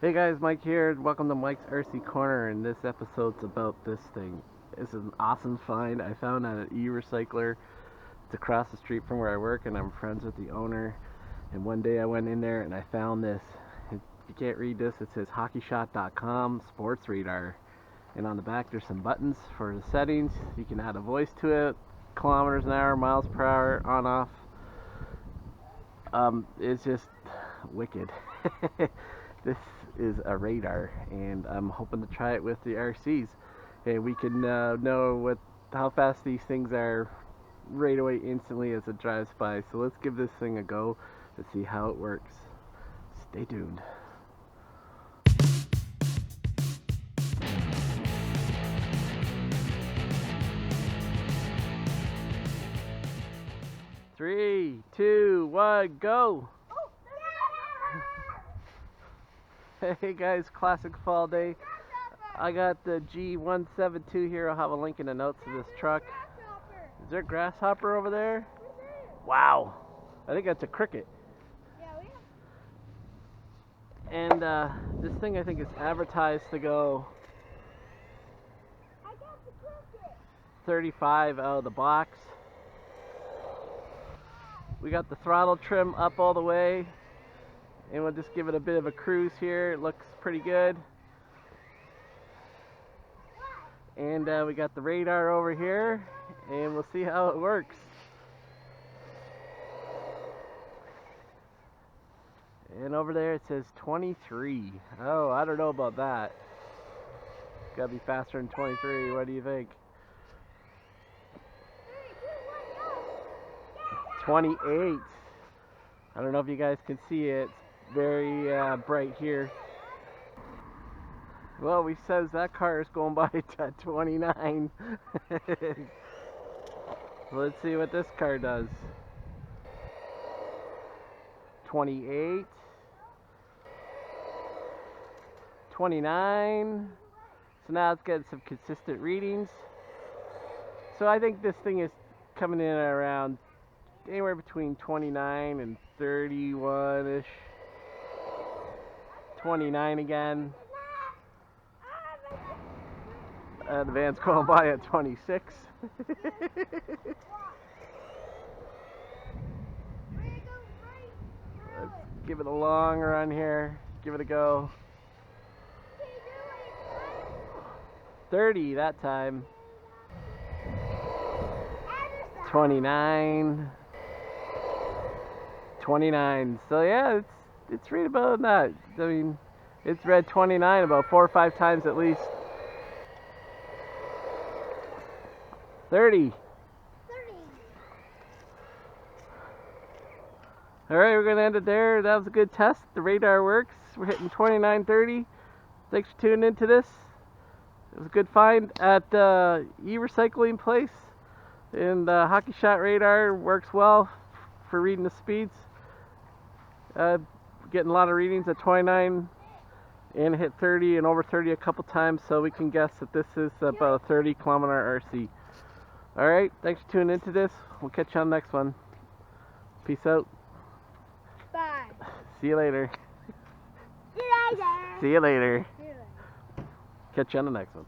Hey guys, Mike here. Welcome to Mike's RC Corner, and this episode's about this thing. It's an awesome find I found at an e-recycler. It's across the street from where I work, and I'm friends with the owner. And one day I went in there and I found this. You can't read this. It says HockeyShot.com Sports Radar, and on the back there's some buttons for the settings. You can add a voice to it, kilometers an hour, miles per hour, on off. It's just wicked. This is a radar, and I'm hoping to try it with the RCs, and we can know how fast these things are right away, instantly, as it drives by. So let's give this thing a go and see how it works. Stay tuned. Three, two, one, go! Hey guys, classic fall day. I got the G172 here. I'll have a link in the notes of this truck. Is there a grasshopper over there? Wow. I think that's a cricket. And this thing, I think, is advertised to go 35 out of the box. We got the throttle trim up all the way, and we'll just give it a bit of a cruise here. It looks pretty good. And we got the radar over here, and we'll see how it works. And over there it says 23. Oh, I don't know about that. Gotta be faster than 23. What do you think? 28. I don't know if you guys can see it. It's very bright here. Well, he says that car is going by at 29. Let's see what this car does. 28. 29. So now it's getting some consistent readings. So I think this thing is coming in around anywhere between 29 and 31-ish. 29 again. The van's going by at 26. Let's give it a long run here. Give it a go. 30 that time. 29. 29. So yeah, it's right about that. I mean, it's read 29 about 4 or 5 times at least. 30. Alright, we're going to end it there. That was a good test. The radar works. We're hitting 29, 30. Thanks for tuning into this. It was a good find at e-recycling place. And Hockey Shot radar works well for reading the speeds. Getting a lot of readings at 29 and hit 30 and over 30 a couple times, so we can guess that this is about a 30-kilometer RC. Alright, thanks for tuning into this. We'll catch you on the next one. Peace out. Bye. See you later. See you later. See you later. Catch you on the next one.